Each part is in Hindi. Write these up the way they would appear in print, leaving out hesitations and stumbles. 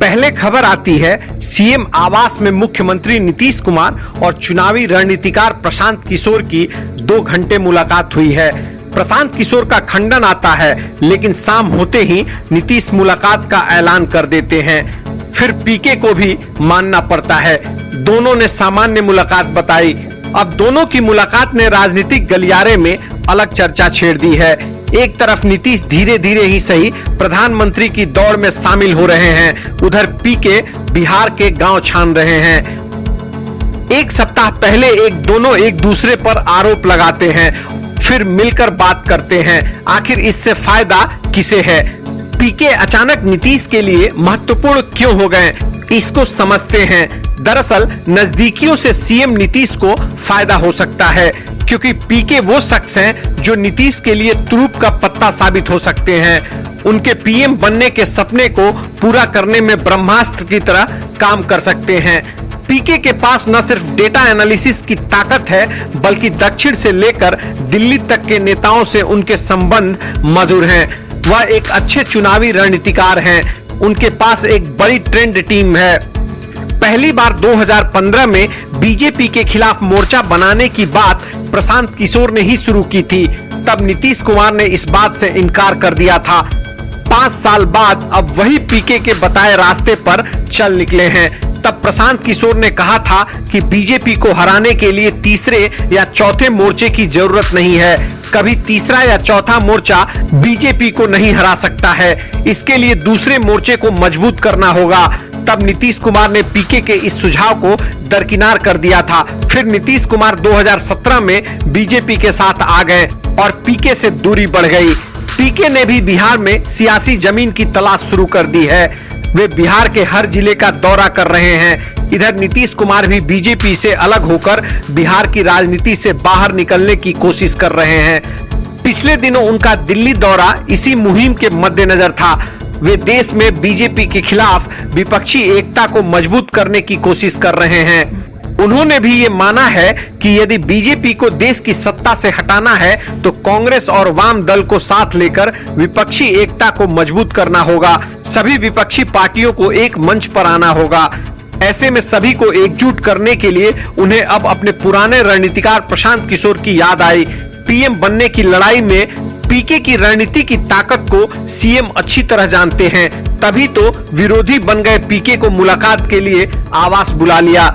पहले खबर आती है सीएम आवास में मुख्यमंत्री नीतीश कुमार और चुनावी रणनीतिकार प्रशांत किशोर की 2 घंटे मुलाकात हुई है। प्रशांत किशोर का खंडन आता है, लेकिन शाम होते ही नीतीश मुलाकात का ऐलान कर देते हैं। फिर पीके को भी मानना पड़ता है। दोनों ने सामान्य मुलाकात बताई। अब दोनों की मुलाकात ने राजनीतिक गलियारे में अलग चर्चा छेड़ दी है। एक तरफ नीतीश धीरे धीरे ही सही प्रधानमंत्री की दौड़ में शामिल हो रहे हैं, उधर पीके बिहार के गांव छान रहे हैं। एक सप्ताह पहले दोनों एक दूसरे पर आरोप लगाते हैं, फिर मिलकर बात करते हैं। आखिर इससे फायदा किसे है? पीके अचानक नीतीश के लिए महत्वपूर्ण क्यों हो गए, इसको समझते हैं। दरअसल नजदीकियों से सीएम नीतीश को फायदा हो सकता है, क्योंकि पीके वो शख्स हैं जो नीतीश के लिए तुरूप का पत्ता साबित हो सकते हैं। उनके पीएम बनने के सपने को पूरा करने में ब्रह्मास्त्र की तरह काम कर सकते हैं। पीके के पास न सिर्फ डेटा एनालिसिस की ताकत है, बल्कि दक्षिण से लेकर दिल्ली तक के नेताओं से उनके संबंध मधुर हैं। वह एक अच्छे चुनावी रणनीतिकार हैं। उनके पास एक बड़ी ट्रेंड टीम है। पहली बार 2015 में बीजेपी के खिलाफ मोर्चा बनाने की बात प्रशांत किशोर ने ही शुरू की थी। तब नीतीश कुमार ने इस बात से इनकार कर दिया था। 5 साल बाद अब वही पीके के बताए रास्ते पर चल निकले हैं। तब प्रशांत किशोर ने कहा था कि बीजेपी को हराने के लिए तीसरे या चौथे मोर्चे की जरूरत नहीं है। कभी तीसरा या चौथा मोर्चा बीजेपी को नहीं हरा सकता है। इसके लिए दूसरे मोर्चे को मजबूत करना होगा। तब नीतीश कुमार ने पीके के इस सुझाव को दरकिनार कर दिया था। फिर नीतीश कुमार 2017 में बीजेपी के साथ आ गए और पीके से दूरी बढ़ गई। पीके ने भी बिहार में सियासी जमीन की तलाश शुरू कर दी है। वे बिहार के हर जिले का दौरा कर रहे हैं। इधर नीतीश कुमार भी बीजेपी से अलग होकर बिहार की राजनीति से बाहर निकलने की कोशिश कर रहे हैं। पिछले दिनों उनका दिल्ली दौरा इसी मुहिम के मद्देनजर था। वे देश में बीजेपी के खिलाफ विपक्षी एकता को मजबूत करने की कोशिश कर रहे हैं। उन्होंने भी ये माना है कि यदि बीजेपी को देश की सत्ता से हटाना है तो कांग्रेस और वाम दल को साथ लेकर विपक्षी एकता को मजबूत करना होगा। सभी विपक्षी पार्टियों को एक मंच पर आना होगा। ऐसे में सभी को एकजुट करने के लिए उन्हें अब अपने पुराने रणनीतिकार प्रशांत किशोर की याद आई। पीएम बनने की लड़ाई में पीके की रणनीति की ताकत को सीएम अच्छी तरह जानते हैं। तभी तो विरोधी बन गए पीके को मुलाकात के लिए आवास बुला लिया।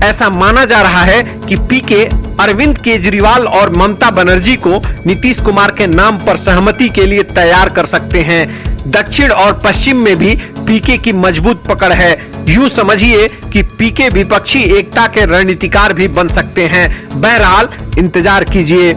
ऐसा माना जा रहा है कि पीके अरविंद केजरीवाल और ममता बनर्जी को नीतीश कुमार के नाम पर सहमति के लिए तैयार कर सकते हैं। दक्षिण और पश्चिम में भी पीके की मजबूत पकड़ है। यूं समझिए कि पीके विपक्षी एकता के रणनीतिकार भी बन सकते हैं। बहरहाल इंतजार कीजिए।